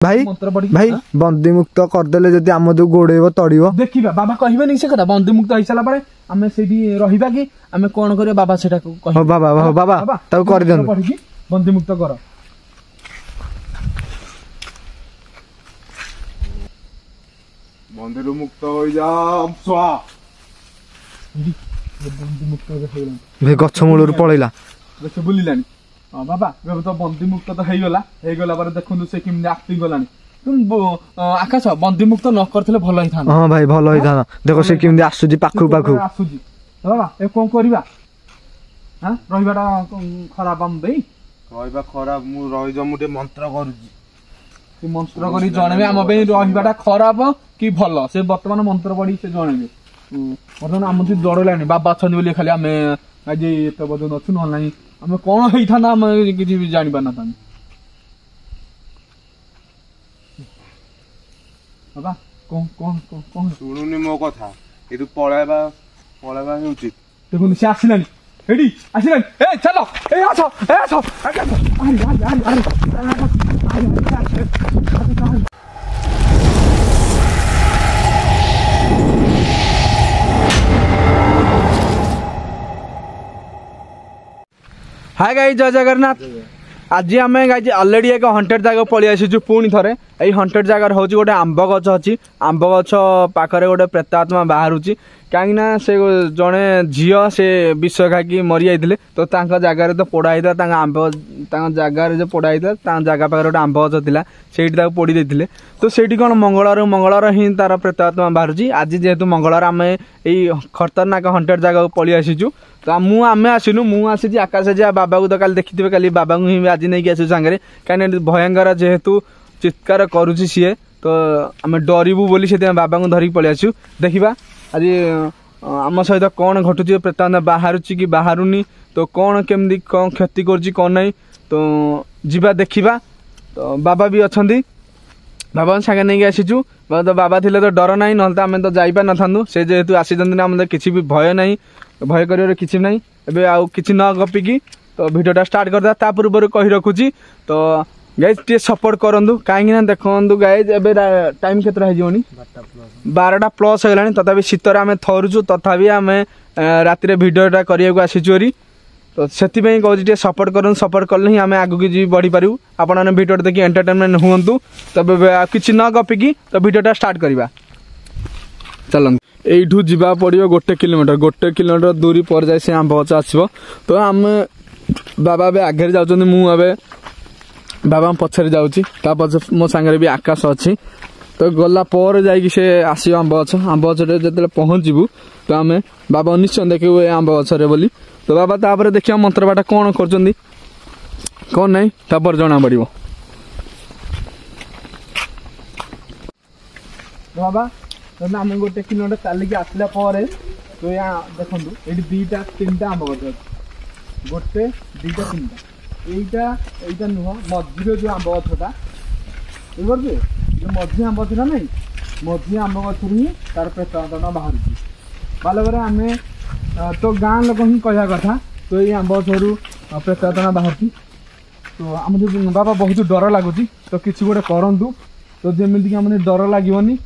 भाई भाई बंदी मुक्त करदेले जदि आम जो गोड़ेब तड़िब देखिबा बाबा कहबेनी से कथा बंदी मुक्त होई साला परे आमे सेठी रहिबा कि आमे कोन करियो बाबा सेटा हो बाबा हो बाबा ताऊ कर देन बंदी मुक्त कर बंदी मुक्त हो जा स्वा बंदी मुक्त होइला भे गछ मूलर पळैला गछ बुलिलानी हां बाबा बे तो बंदी मुक्त तो हेगला पर देखुनु से किम एक्टिंग गलानी तुम आकाश बंदी मुक्त न करथले भलो ही था हां भाई भलो ही था देखो से किम आसुजी पाखु पाखु आसुजी बाबा ए कोन करिबा हां रहिबाटा खराब हम देई रहिबा खराब मु रहि ज मुटे मंत्र करूजी से मंत्र करी जणबे हम बे रहिबाटा खराब कि भलो से वर्तमान मंत्र पड़ी से जणबे वर्तमान हम जे डर लानी बाबा छन बोली खाली हमें आज एत बदन अछु न नाही हमें कोन हेई था ना हम किछि भी जानि पाना था बाबा कोन कोन कोन सुनुनी मो कथा एतु पळाइबा हेउची देखुन से आसिलानी हेडी आसिलानी ए चलो ए आछो अरे हाय गाइस जय जगन्नाथ आज आम गाइज अलरेडी एक हंटेड जगह पलि आसीचु पुणी थरे एई हंटेड जगार हूँ गोटे आंब गछ अच्छी आंब गछ पाखरे गोटे प्रेतात्मा बाहरुची कहीं से जड़े झील से विष खाई मरी जाते तो जगार तो पोड़ा होता आंब जगार जो पोड़ा होता जगह पाखे गोटे आंब गछ था से पोड़ी देते तो से कौन मंगलवार ही तार प्रेतात्मा बाहर आज जेहेतु मंगलवार आम यही खतरनाक हंटेड जगह पलि आसीचु तो आम आसनु मुझे आकाश जा बाबा को तो कल देखिथे कल बाबा को ही आज नहीं आसु सांगे कहीं भयंकर जेहेतु चित्कार करुच्ची सी तो आम डरबू बोली से बाबा को धरिक पलि आसु देखा आज आम सहित कौन घटुची प्रेतात्मा बाहरुची कि बाहरुनी तो कौन केमती कौन क्षति करुच्ची कौन नहीं तो जीवा देखा तो बाबा भी अच्छा बाबा सागे नहीं आसीचु तो बाबा थे तो डर ना ना आम तो जापर ना से जेहेतु आसी आम किसी भी भय ना भय कर किसी ना एवं आउ कि न गपिकी तो भिडियोटा स्टार्ट करदा ता पूर्व कही रखुची तो गाइज टे सपोर्ट करूँ कहीं देखु गाइज ए टाइम केतरा होनी 12टा प्लस होगा तथापि शीतर आम थरुचु तथापि आम राति भिडियोटा करने आसीचुरी तो से कहते सपोर्ट करूँ सपोर्ट कले ही आम आगे जी बढ़ी पारू आपने भिडियो देखिए एंटरटेनमेंट हूँ तब किसी न गपिकी तो भिडियोटा स्टार्ट करवा चल यू जा पड़ो 1 किलोमीटर दूरी पर जाए से आंब गछ आसो तो आम बाबा ए आगे जाऊँ मुझे बाबा पछरे जाऊँगी पछ मो सांगे भी आकाश अच्छी तो गला पर जाकि से आसो आंब गछ जो पहुँचू तो आम बाबा निश्चय देखू आंब गछरे बोली तो बाबा तापर देखिए मंत्र बाटा कौन कर कौन नहीं तापर जना पड़ो बाबा आम 1 किलोमीटर चलिकी आसला तो यहाँ देखो ये 2टा 3टा आंब गछ गोटे 2टा 3टा यहीटा नुह मझे जो आंब गछटा बुझे जो मझी आंब गछ ना मझी आंब गछ ही तार प्रेतात्मा बाहर बालक आम तो गाँ लोक ही कह कथा तो ये आंब गछरू प्रेतात्मा बाहर तो आम जो बाबा बहुत डर लगुच तो किसी गोटे करूँ तो जमीक आम डर लगे कहीं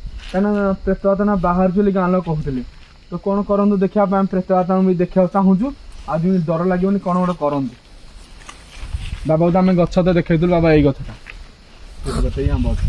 प्रेतात्मा बाहर चली गाँ लोग कहते तो कौन करूँ देखा प्रेतात्मा भी देखा चाहूँ आज डर लगे कौन गोटे करूँ बाबा तो आम गछ तो देखु बाबा यही गछटा आंब गछ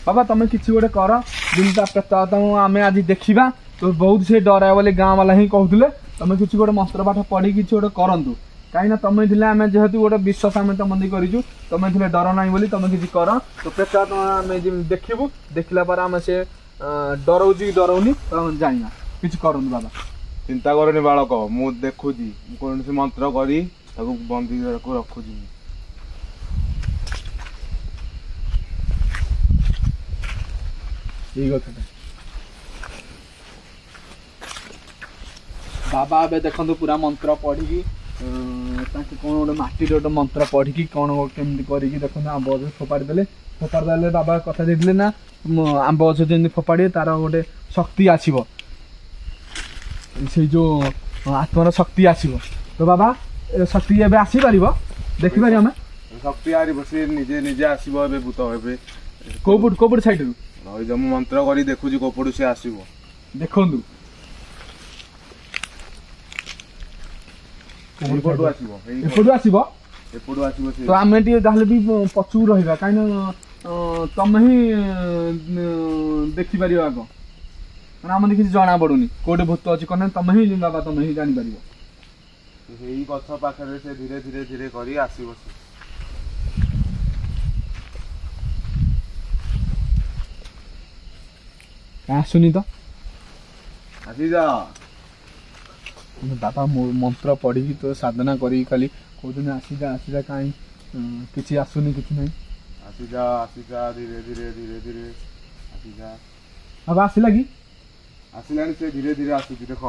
बाबा तुम किसी गोटे कर जिनता प्रेतात्मा आम आज देखा तो बहुत से डर बोले गाँव वाला ही कहते तुम किसी गोटे मंत्र पाठ पढ़ी किसी गोटे करूँ कहीं तुम थे आम जेहेतु गोटे विश्वास आम तुम करूँ तुम थे डर ना बोली तुम किसी कर तो प्रेतात्मा आम देखू देखला पर आम से डराऊँ कि डराऊनी तो जाना किसी करूँ बाबा चिंता करनी बालक मु देखुची कौन से मंत्र करी बंदी को रखुची बाबा ए देखो पूरा मंत्र पढ़ी कौन गोटे माटी गोटे मंत्र पढ़ी कौन केमती कर देखो आंब गछ फोपाड़ी देले बाबा कथा देते ना आंब गछ जमी फोपाड़े तार गोटे शक्ति आसो से जो आत्मार शक्ति आसो तो बाबा ଶକ୍ତି ଏବେ ଆସିପାରିବ ଦେଖିପାରିବ ଆମେ ଶକ୍ତି ଆରିବ ସେ ନିଜେ ନିଜେ ଆସିବ ଏବେ ଭୂତ ଏବେ କୋଉ ପଟ ସାଇଡରୁ ରହିଯାଉ ମୁଁ ମନ୍ତ୍ର କରି ଦେଖୁଛି କୋପଟୁ ସେ ଆସିବ ଦେଖନ୍ତୁ ଏପଟୁ ଆସିବ ଏପଟୁ ଆସିବ ଏପଟୁ ଆସିବ ସେ ତ ଆମେ ଟିକେ ଯାହେଲେ ବି ପଛକୁ ରହିବା କାହିଁକି ତମେ ହିଁ ଦେଖିପାରିବ ଆଗ ମାନେ ଆମର କିଛି ଜଣା ପଡୁନି କୋଉଠି ଭୂତ ଅଛି କଣ ତମେ ହିଁ ବାବା ତମେ ହିଁ ଜାଣିପାରିବ ସେଇ ଗଛ ପାଖରେ ସେ ଧୀରେ ଧୀରେ ଧୀରେ କରି ଆସିବ ସେ ଆସୁନି ତ ଆସିଯା ବାବା ମନ୍ତ୍ର ପଢିକି ତ ସାଧନା କରିକି ଖାଲି କହୁଛନ୍ତି ଆସିଯା କାହିଁ କିଛି ଆସୁନି କିଛି ନାହିଁ ଆସିଯା ଆସିଯା ଧୀରେ ଧୀରେ ଧୀରେ ଧୀରେ ଆସିଯା ବାବା ଆସିଲା କି ଆସିଲାଣି ସେ ଧୀରେ ଧୀରେ ଆସୁଛି ଦେଖ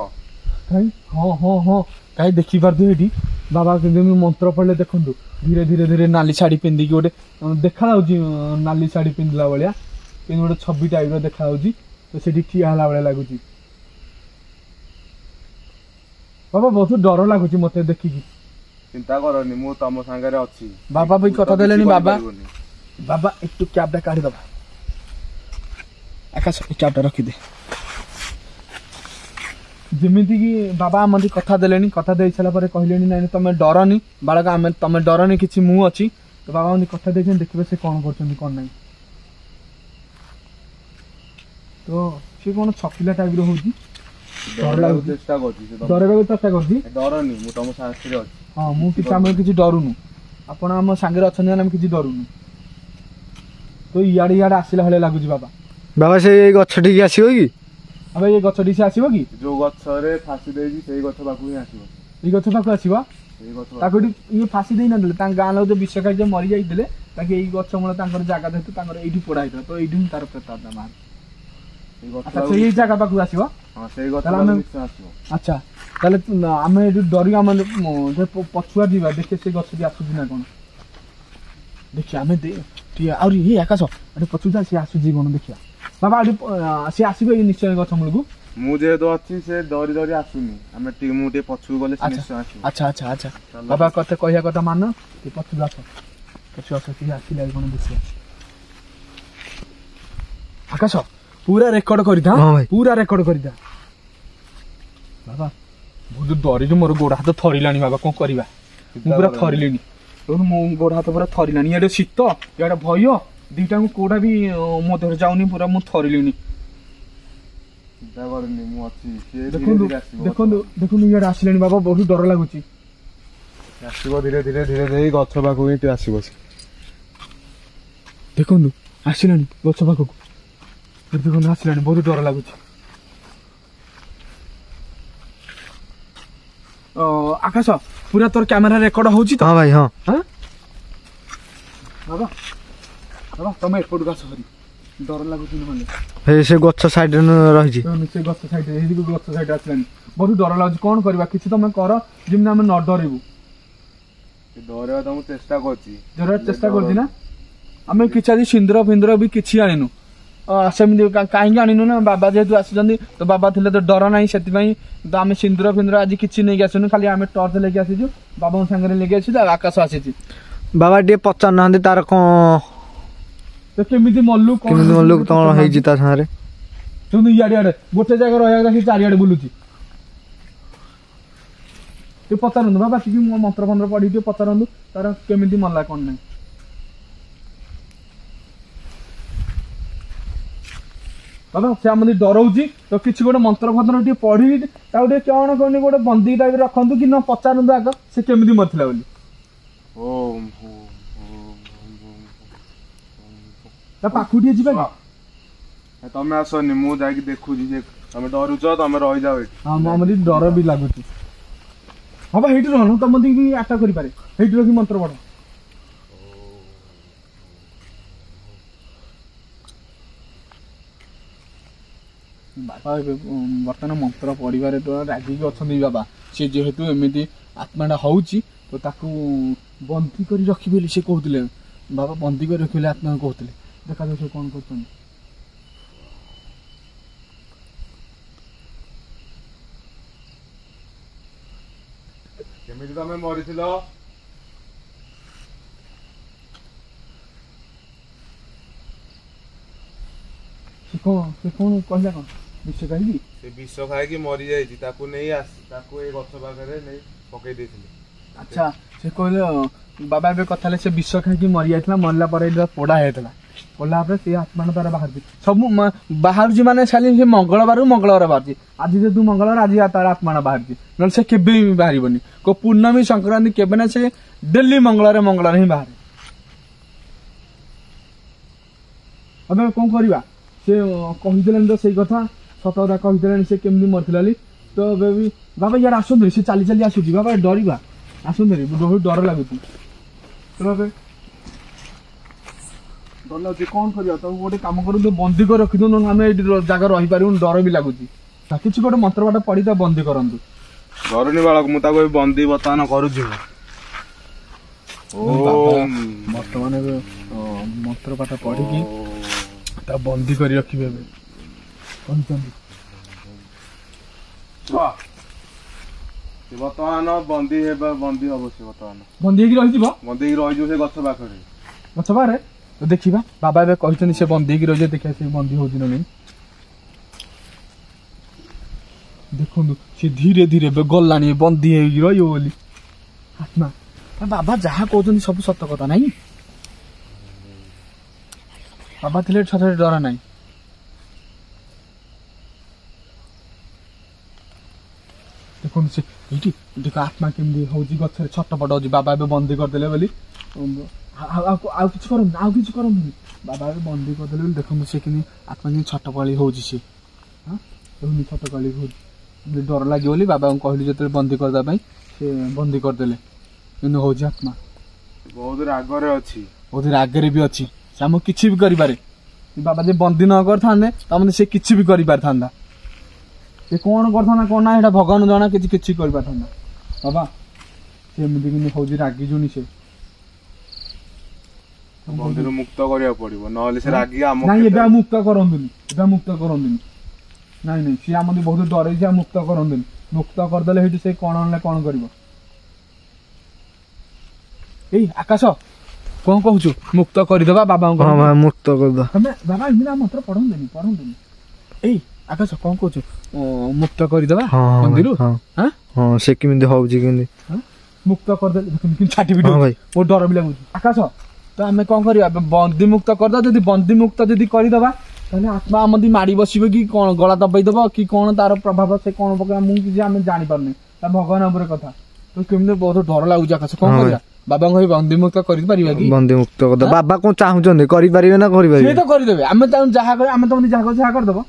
କାହିଁ ହଁ କାହିଁ ଦେଖିପାରୁଥିବେ ଏଠି ବାବା କିନ୍ତୁ ମନ୍ତ୍ର ପଢିଲେ ଦେଖନ୍ତୁ ଧୀରେ ଧୀରେ ଧୀରେ ନାଲି ଶାଢୀ ପିନ୍ଧିକି ଗୋଟେ ଦେଖାଯାଉଛି ନାଲି ଶାଢୀ ପିନ୍ଧିଲା ଭଳିଆ କିନ୍ତୁ ଗୋଟେ ଛବି ଟାଇପର ଦେଖାଯାଉଛି ତ ସେଠି ଠିଆ ହେଲା ଭଳିଆ ଲାଗୁଛି ବାବା ବହୁତ ଡର ଲାଗୁଛି ମତେ ଦେଖିକି ଚିନ୍ତା କରନି ମୁଁ ତମ ସାଙ୍ଗରେ ଅଛି ବାବା ବି କଥା ଦେଲେଣି ବାବା କରିପାରିବନି। ବାବା একটু କ୍ୟାବଟା କାଢିଦବା ଆକାଶ ଏ କ୍ୟାବଟା ରଖିଦେ ଯେମିତି କି ବାବା ଆମନ୍ତି କଥା ଦେଲେଣି କଥା ଦେଇ ସାରିଲା ପରେ କହିଲେଣି ନାଇଁ ତମେ ଡରନି ବାଳକ ଆମେ ତମେ ଡରନି କିଛି ମୁଁ ଅଛି ତ ବାବା ଆମନ୍ତି କଥା ଦେଇଛନ୍ତି ଦେଖିବେ ସେ କଣ କରୁଛନ୍ତି କଣ ନାହିଁ ତ ସେ କଣ ଛକିଲା ଟାଇପର ହଉଛି ଡରେଇବାକୁ ଚେଷ୍ଟା କରୁଛି ସେ ଡରେଇବାକୁ ଚେଷ୍ଟା କରୁଛି ଡରନି ମୁଁ ତମ ସାଥିରେ ଅଛି ହଁ ମୁଁ କିଛି ଆମେ କିଛି ଡରୁନୁ ଆପଣ ଆମ ସାଙ୍ଗରେ ଅଛନ୍ତି ମାନେ ଆମେ କିଛି ଡରୁନୁ ତ ଇଆଡେ ଆସିଲା ଭଳିଆ ଲାଗୁଛି ବାବା ବାବା ସେ ଏଇ ଗଛ ଠିକି ଆସିବ କି ଏବେ ଏ ଗଛଟି ସେ ଆସିବ କି ଯୋଉ ଗଛରେ ଫାସି ଦେଇଛି ସେଇ ଗଛ ପାଖକୁ ହିଁ ଆସିବ ଏଇ ଗଛ ପାଖକୁ ଆସିବ ସେଇ ଗଛ ତାକୁ ଏଠି ଇଏ ଫାସି ଦେଇନଥିଲେ ତାଙ୍କ ଗାଁ ଲୋକ ଯୋଉ ବିଷ ଖାଇ ଯୋଉ ମରି ଯାଇଥିଲେ ତାଙ୍କୁ ଏଇ ଗଛ ମୂଳ ତାଙ୍କର ଜାଗା ଯେହେତୁ ତାଙ୍କର ଏଇଠି ପୋଡା ହେଇଥିଲା ତ ଏଇଠି ହିଁ ତାର ପ୍ରେତାତ୍ମା ବାହାରେ ସେଇ ଗଛ ଆଚ୍ଛା ସେଇ ଜାଗା ପାଖକୁ ଆସିବ ହଁ ସେଇ ଗଛ ତାହେଲେ ପାଖକୁ ଆମେ- ନିଶ୍ଚୟ ଆସିବ ଆଚ୍ଛା ତାହେଲେ ଆମେ ଏଠି ଡରି ଆମେ ପଛୁଆ ଯିବା ଦେଖିବା ସେ ଗଛଟି ଆସୁଛି ନା କଣ ଦେଖିବା ଆମେ ଟିକେ ଆହୁରି ଇଏ ଆକାଶ ଏଠି ପଛକୁ ଯା ସିଏ ଆସୁଛି କଣ ଦେଖିବା ବାବା ଏଠି ସିଏ ଆସିବ ଏଇ ନିଶ୍ଚୟ ଗଛ ମୂଳକୁ ମୁଁ ଯେହେତୁ ଅଛି ସେ ଡରି ଡରି ଆସୁନି ଆମେ ଟିକେ ମୁଁ ଟିକେ ପଛକୁ ଗଲେ ସେ ଆଚ୍ଛା ନିଶ୍ଚୟ ଆସିବ ଆଚ୍ଛା ବାବା କଥା କହିବା କଥା ମାନ ଟିକେ ପଛକୁ ଆସ ଟିକେ ଆସିଲା କଣ ଦେଖିବା ଆକାଶ ପୁରା ରେକର୍ଡ କରିଥା ହଁ ଭାଇ। ପୁରା ରେକର୍ଡ କରିଥା ବାବା ବହୁତ ଡରିକି ମୋର ଗୋଡ ହାତ ଥରିଲାଣି ବାବା କଣ କରିବା ମୁଁ ପୁରା ଥରିଲିଣି ମୋ ଗୋଡ ହାତ ପୁରା ଥରିଲାଣି ଇଆଡେ ଶୀତ ଇଆଡେ ଭୟ ଦିଟାଙ୍କୁ କୋଉଟା ବି ମୋ ଦେହରେ ଯାଉନି ପୁରା ମୁଁ ଥରିଲିଣି ଚିନ୍ତା କରନି ମୁଁ ଅଛି ସେ ଧୀରେ ଦେଖନ୍ତୁ ଧୀରେ ଆସିବ ଦେଖନ୍ତୁ ଇଆଡେ ଆସିଲାଣି ବାବା ବହୁତ ଡର ଲାଗୁଛି ଆସିବ ଧୀରେ ଧୀରେ ଧୀରେ ଧୀରେ ଗଛ ପାଖକୁ ହିଁ ଆସିବ ସେ ଦେଖନ୍ତୁ ଆସିଲାଣି ଗଛ ପାଖକୁ ଦେଖନ୍ତୁ ଆସିଲାଣି ବହୁତ ଡର ଲାଗୁଛି ଆକାଶ ପୁରା ତୋର କ୍ୟାମେରା ରେକର୍ଡ ହଉଛି ତ ହଁ ଭାଇ ହଁ ହଁ ବାବା ବାବା ତମେ ଏପଟକୁ ଆସ ହରି ଡର ଲାଗୁଛି ନହେଲେ ଭାଇ ସେ ଗଛ ସାଇଡରେ ରହିଛି ସେ ଗଛ ସାଇଡରେ ଏଇଠିକୁ ଗଛ ସାଇଡରେ ଆସିଲାଣି ବହୁତ ଡର ଲାଗୁଛି କଣ କରିବା କିଛି ତମେ କର ଯେମିତି ଆମେ ନ ଡରିବୁ ଡରେଇବା ତ ମୁଁ ଚେଷ୍ଟା କରୁଛି ଡରିବାକୁ ଚେଷ୍ଟା କରୁଛି ନା ଆମେ କିଛି ଆଜି ସିନ୍ଦୁର ଫିନ୍ଦୁର ବି କିଛି ଆଣିନୁ ସେମିତି କାହିଁକି ଆଣିନୁ ନା ବାବା ଯେହେତୁ ଆସିଛନ୍ତି ତ ବାବା ଥିଲେ ତ ଡର ନାହିଁ ସେଥିପାଇଁ ତ ଆମେ ସିନ୍ଦୁର ଫିନ୍ଦୁର ଆଜି କିଛି ନେଇକି ଆସିନୁ ଖାଲି ଆମେ ଟର୍ଚ ନେଇକି ଆସିଛୁ ବାବାଙ୍କ ସାଙ୍ଗରେ ନେଇକି ଆସିଛୁ ଆଉ ଆକାଶ ଆସିଛି ବାବା ଟିକେ ପଚାରୁନାହାନ୍ତି ତାର କଣ ତ କେମିତି ମଲ୍ଲୁ କେମିତି ମଲ୍ଲୁ କଣ ହେଇଛି ତା ସାଙ୍ଗରେ ଶୁଣୁ ଇଆଡେ ଗୋଟେ ଜାଗା ରହିବା କଥା ସେ ଚାରିଆଡେ ବୁଲୁଛି ଟିକେ ପଚାରନ୍ତୁ ବାବା ଟିକେ ମନ୍ତ୍ର ଫନ୍ତ୍ର ପଢିକି ଟିକେ ପଚାରନ୍ତୁ ତାର କେମିତି ମଲା କଣ ନାହିଁ ବାବା ସେ ଆମକୁ ଡରଉଛି ତ କିଛି ଗୋଟେ ମନ୍ତ୍ର ଫନ୍ତ୍ର ଟିକେ ପଢିକି ତାକୁ ଟିକେ କଣ କହନି ଗୋଟେ ବନ୍ଦୀ ଟାଇପ ରଖନ୍ତୁ କି ନ ପଚାରନ୍ତୁ ଆଗ ସେ କେମିତି ମରିଥିଲା ବୋଲି ଓମ୍ ତା ପାଖକୁ ଟିକେ ଯିବା କି ତମେ ଆସନି ମୁଁ ଯାଇକି ଦେଖୁଛି ଯେ ତମେ ଡରୁଛ ତମେ ରହିଯାଅ ଏଠି ହଁ ଆମର ଡର ବି ଲାଗୁଛି ହବ ହେଇଠି ରହନ ତମ ଦେଇକି ଆଟାକ୍ କରିପାରେ ହେଇଠି ରଖି ମନ୍ତ୍ର ପଢ ବାପା ଏବେ ବର୍ତ୍ତମାନ ମନ୍ତ୍ର ପଢିବାରେ ତ ରାଗିକି ଅଛନ୍ତି ବାବା ସେ ଯେହେତୁ ଏମିତି ଆତ୍ମାଟା ହଉଛି ତ ତାକୁ ବନ୍ଦୀ କରି ରଖିବେ ବୋଲି ସେ କହୁଥିଲେ ବାବା ବନ୍ଦୀ କରି ରଖିବେ ଆତ୍ମା କହୁଥିଲେ ଦେଖାଯାଉ ସେ କଣ କରୁଛନ୍ତି କେମିତି ଏଇଠି ତମେ ମରିଥିଲ। ସେ କଣ କହିଲା କଣ ବିଷ ଖାଇକି? ସେ ବିଷ ଖାଇକି ମରିଯାଇଛି, ତାକୁ ନେଇ ତାକୁ ଏଇ ଗଛ ପାଖରେ ନେଇ ପକେଇ ଦେଇଥିଲେ। ଆଚ୍ଛା ସେ କହିଲେ ବାବା ଏବେ କଥା ହେଲେ ସେ ବିଷ ଖାଇକି ମରି ଯାଇଥିଲା, ମରିଲା ପରେ ଏଇଟା ପୋଡ଼ା ହେଇଥିଲା, ପୋଡ଼ା ପରେ ସେ ଆତ୍ମାଟା ତାର ବାହାରୁଛି ସବୁ ବାହାରୁଛି ମାନେ ଖାଲି ସେ ମଙ୍ଗଳବାରରୁ ମଙ୍ଗଳବାର ବାହାରୁଛି। ଆଜି ଯେହେତୁ ମଙ୍ଗଳବାର ଆଜି ତାର ଆତ୍ମାଟା ବାହାରୁଛି, ନହେଲେ ସେ କେବେ ବି ବାହାରିବନି। କୋଉ ପୂର୍ଣ୍ଣମୀ ସଂକ୍ରାନ୍ତି କେବେ ନା, ସେ ଡେଲି ମଙ୍ଗଳବାର ହିଁ ବାହାରେ। ଏବେ କଣ କରିବା? ସେ କହିଦେଲେଣି ତ ସେଇ କଥା, ସତ କଥା କହିଦେଲେଣି ସେ କେମିତି ମରିଥିଲା ବୋଲି। ତ ଏବେ ବି ବାବା ଇଆଡେ ଆସନ୍ତୁ, ସେ ଚାଲି ଚାଲି ଆସୁଛି, ବାବା ଡରିବା ଆସନ୍ତୁ, ବହୁତ ଡର ଲାଗୁଛି। ଡର ଲାଗୁଛି କଣ କରିବା? ତାକୁ ଗୋଟେ କାମ କରନ୍ତୁ, ବନ୍ଦୀ କରି ରଖିଦଉ, ନହେଲେ ଆମେ ଏଇଠି ଜାଗା ରହିପାରିବୁନି, ଡର ବି ଲାଗୁଛି। କିଛି ଗୋଟେ ମନ୍ତ୍ର ବାଟ ପଢି ତାକୁ ବନ୍ଦୀ କରନ୍ତୁ। ଧରୁନି ବାଳକ, ମୁଁ ତାକୁ ବନ୍ଦୀ ବର୍ତ୍ତମାନ କରୁଛି। ବର୍ତ୍ତମାନ ଏବେ ମନ୍ତ୍ର ପାଠ ପଢିକି ତା ବନ୍ଦୀ କରି ରଖିବେ ଏବେ କହିଛନ୍ତି। ବର୍ତ୍ତମାନ ବନ୍ଦୀ ହବ ସେ, ବର୍ତ୍ତମାନ ବନ୍ଦୀ ହେଇକି ରହିଯିବ, ବନ୍ଦୀ ହେଇକି ରହିଯିବ ସେ ଗଛ ପାଖରେ। ଗଛ ପାଖରେ ଦେଖିବା, ବାବା ଏବେ କହିଛନ୍ତି ସେ ବନ୍ଦୀ ହେଇକି ରହିଯିବ, ଦେଖିବା ସେ ବନ୍ଦୀ ହଉଛି ନା ନାଇଁ। ଦେଖନ୍ତୁ ସେ ଧୀରେ ଧୀରେ ଏବେ ଗଲାଣି ବନ୍ଦୀ ହେଇକି ରହିବ ବୋଲି ଆତ୍ମା। ବାବା ଯାହା କହୁଛନ୍ତି ସବୁ ସତ କଥା ନାଇଁ? ବାବା ଥିଲେ ସତରେ ଡର ନାହିଁ। ଦେଖନ୍ତୁ ସେ ଏଇଠି ଦେଖ ଆତ୍ମା କେମିତି ହଉଛି, ଗଛରେ ଛଟପଟ ହଉଛି। ବାବା ଏବେ ବନ୍ଦୀ କରିଦେଲେ ବୋଲି ଆଉ କିଛି କରନ୍ତୁ, ଆଉ କିଛି କରନ୍ତୁନି, ବାବା ଏବେ ବନ୍ଦୀ କରିଦେଲେ ବୋଲି ଦେଖନ୍ତୁ ସେ କେମିତି ଆତ୍ମା କେମିତି ଛଟପଳି ହଉଛି। ସେ ଦେଖନ୍ତୁ ଛଟପଳି ହଉଛି, ଡର ଲାଗିବ ବୋଲି ବାବାଙ୍କୁ କହିଲି ଯେତେବେଳେ ବନ୍ଦୀ କରିଦେବା ପାଇଁ, ସେ ବନ୍ଦୀ କରିଦେଲେ। କିନ୍ତୁ ହଉଛି ଆତ୍ମା ବହୁତ ରାଗରେ ଅଛି, ବହୁତ ରାଗରେ ବି ଅଛି। ସେ ଆମକୁ କିଛି ବି କରିପାରେ। ବାବା ଯେ ବନ୍ଦୀ ନ କରିଥାନ୍ତେ ତାମାନେ ସେ କିଛି ବି କରିପାରିଥାନ୍ତା। ସେ କଣ କରିଥାନ୍ତା କଣ ନା, ସେଇଟା ଭଗବାନ ଜଣା, କିଛି କରିପାରିଥାନ୍ତା। ବାବା ସେ ଏମିତି କିନ୍ତୁ ହଉଛି, ରାଗିଜୁନି ସେ। ବନ୍ଦୀରୁ ମୁକ୍ତ କରିବାକୁ ପଡିବ, ନହେଲେ ସେ ରାଗି ଆମ ନାଇଁ ଏବେ ମୁକ୍ତ କରନ୍ତୁନି, ଏବେ ମୁକ୍ତ କରନ୍ତୁନି। ନାଇଁ ନାଇଁ ସିଏ ଆମକୁ ବହୁତ ଡରେଇଛି, ଆଉ ମୁକ୍ତ କରନ୍ତୁନି। ମୁକ୍ତ କରିଦେଲେ ସେଇଠି ସେ କଣ ହେଲେ କଣ କରିବ? ଏଇ ଆକାଶ କଣ କହୁଛୁ? ମୁକ୍ତ କରିଦବା ବାବାଙ୍କୁ? ମୁକ୍ତ କରିଦବା। ବାବା ଏମିତି ମନ୍ତ୍ର ପଢନ୍ତୁନି। ଏଇ ଆକାଶ କଣ କହୁଛୁ? ମୁକ୍ତ କରିଦବା ମନ୍ଦିରରୁ? ହଁ ସେ କେମିତି ହଉଛି, କେମିତି ମୁକ୍ତ କରିଦେଲେ ଛାଟି ଭିଡ ବହୁତ ଡର ବି ଲାଗୁଛି। ଆକାଶ ତ ଆମେ କଣ କରିବା? ବନ୍ଦୀ ମୁକ୍ତ କରିଦବା। ଯଦି ବନ୍ଦୀ ମୁକ୍ତ ଯଦି କରିଦବା, ତାହେଲେ ଆତ୍ମା ଆମଦି ମାଡି ବସିବ କି କଣ, ଗଳା ଦବେଇଦବ କି କଣ, ତାର ପ୍ରଭାବ ସେ କଣ ପକେଇବା ମୁଁ କିଛି ଆମେ ଜାଣିପାରୁନି। ତା ଭଗବାନ ଉପରେ କଥା। ତ କେମିତି ବହୁତ ଡର ଲାଗୁଛି ଆକାଶ, କଣ କରିବା? ବାବାଙ୍କୁ ବନ୍ଦୀ ମୁକ୍ତ କରିପାରିବା କି? ବନ୍ଦୀ ମୁକ୍ତ କରିଦବା। ବାବା କଣ ଚାହୁଁଛନ୍ତି, କରିପାରିବେ ନା କରିପାରିବେ? ସେ ତ କରିଦେବେ, ଆମେ ତାଙ୍କୁ ଯାହା କରିବା, ଆମେ ତମେ ଯାହା ଯାହା କରିଦବ।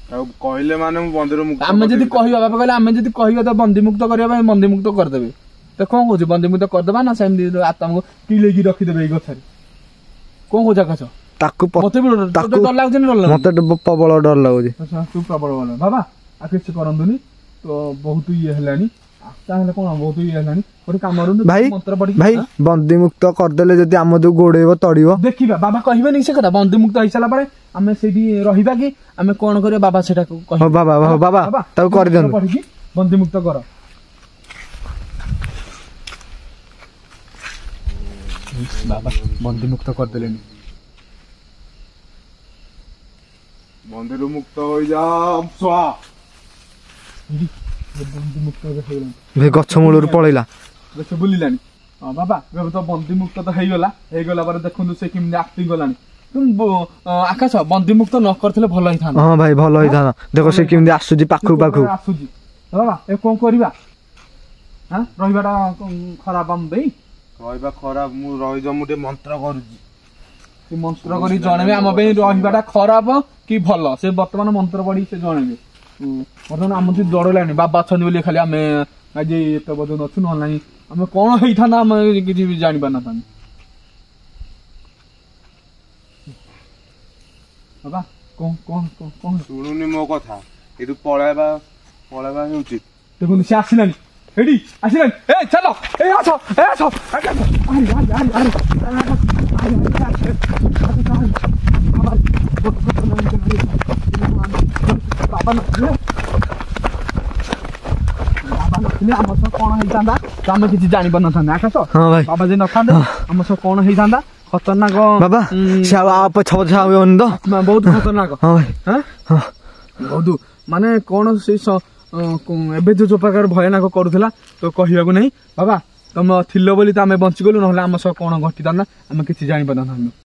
ଆଉ କହିଲେ ମାନେ ମୁଁ ବନ୍ଦୀରୁ ମୁକ୍ତ, ଆମେ ଯଦି କହିବା, ବାବା କହିଲେ ଆମେ ଯଦି କହିବା ତ ବନ୍ଦୀ ମୁକ୍ତ କରିବା ପାଇଁ, ବନ୍ଦୀ ମୁକ୍ତ କରିଦେବେ। ତ କଣ କହୁଛୁ? ବନ୍ଦୀ ମୁକ୍ତ କରିଦବା ନା ସେମିତି ଆତ୍ମାକୁ କିଲେଇକି ରଖିଦେବେ ଏଇ ଗଛରେ? କଣ କହୁଛ ଆକାଶ? ତାକୁ ମତେ ବି ଡର ଲାଗୁଛି ନା? ମତେ ପ୍ରବଳ ଡର ଲାଗୁଛି। ତୁ ପ୍ରବଳ ଭଲ ବାବା, ଆଉ କିଛି କରନ୍ତୁନି ତ, ବହୁତ ଇଏ ହେଲାଣି। ତାହେଲେ କଣ ବହୁତ ଇଏ ହେଲାଣି, ଗୋଟେ କାମ କରନ୍ତୁ ଭାଇ, ମନ୍ତ୍ର ପଢିକି ଭାଇ ବନ୍ଦୀ ମୁକ୍ତ କରିଦେଲେ ଯଦି ଆମ ଯୋଉ ଗୋଡେଇବ ତଡିବ, ଦେଖିବା। ବାବା କହିବେନି ସେ କଥା? ବନ୍ଦୀ ମୁକ୍ତ ହେଇସାରିଲା ପରେ ଆମେ ସେଇଠି ରହିବା କି ଆମେ କଣ କରିବା? ବାବା ସେଟା କହିବେ। ବାବା ତାକୁ କରିଦିଅନ୍ତୁ, ପଢିକି ବନ୍ଦୀ ମୁକ୍ତ କର। ବାବା ବନ୍ଦୀ ମୁକ୍ତ କରିଦେଲେନି। ବନ୍ଦୀରୁ ମୁକ୍ତ ହୋଇଯା। ବନ୍ଦୀ ମୁକ୍ତ ହେଇଗଲାଣି, ଗଛ ମୂଳରୁ ପଳେଇଲା, ଗଛ ବୁଲିଲାଣି। ହଁ ବାବା ଏବେ ତ ବନ୍ଦୀ ମୁକ୍ତ ତ ହେଇଗଲା ପରେ ଦେଖନ୍ତୁ ସେ କେମିତି ଆକ୍ଟିଂ କଲାଣି। ଆକାଶ ବନ୍ଦୀ ମୁକ୍ତ ନ କରିଥିଲେ ଭଲ ହେଇଥାନ୍ତା। ହଁ ଭାଇ ଭଲ ହେଇଥାନ୍ତା। ଦେଖ ସେ କେମିତି ଆସୁଛି ପାଖକୁ ଆସୁଛି। ବାବା ଏ କଣ କରିବା? ରହିବାଟା ଖରାପ ଆମ ପାଇଁ? ରହିବା ଖରାପ, ମୁଁ ରହିଯାଉ, ମୁଁ ଟିକେ ମନ୍ତ୍ର କରୁଛି। ସେ ମନ୍ତ୍ର କରି ଜଣେଇବେ ଆମ ପାଇଁ ରହିବାଟା ଖରାପ କି ଭଲ, ସେ ବର୍ତ୍ତମାନ ମନ୍ତ୍ର ପଢି ସେ ଜଣେଇବେ। ବର୍ତ୍ତମାନ ଆମକୁ ଡର ଲାଗିଲାଣି, ବାବା ଅଛନ୍ତି ବୋଲି ଖାଲି ଆମେ ଆଜି ଏତେ ପର୍ଯ୍ୟନ୍ତ ଅଛୁ, ନହେଲେ ନାହିଁ ଆମେ କଣ ହେଇଥାନ୍ତା ଆମେ କିଛି ବି ଜାଣିପାରିନଥାନ୍ତି। ବାବା କଣ ଶୁଣୁନି ମୋ କଥା? ଏଠୁ ପଳେଇବା ହେଉଛି। ଦେଖନ୍ତୁ ସେ ଆସିଲାଣି, ଏଠି ଆସିଲାଣି। ଏ ଚାଲ, ଏ ଆସ। ବାବା ନଥିଲେ ଆମର କଣ ହେଇଥାନ୍ତା? ତ ଆମେ କିଛି ଜାଣିପାରିନଥାନ୍ତେ ଆକାଶ। ହଁ ଭାଇ ବାବା ଯଦି ନଥାନ୍ତେ ଆମ ସହ କଣ ହେଇଥାନ୍ତା ଖତରନାକ ବାବା ସେ ଆଉ ପଛ ପଛ ଆଉ ହଉନି ତ ବହୁତ ଖତରନାକ। ହଁ ଭାଇ ହଁ ବହୁତ ମାନେ କଣ ସେଇ ଏବେ ଯୋଉ ପ୍ରକାର ଭୟାନକ କରୁଥିଲା ତ କହିବାକୁ ନାହିଁ। ବାବା ତମେ ଥିଲ ବୋଲି ତ ଆମେ ବଞ୍ଚିଗଲୁ, ନହେଲେ ଆମ ସହ କଣ ଘଟିଥାନ୍ତା ଆମେ କିଛି ଜାଣିପାରିନଥାନ୍ତୁ।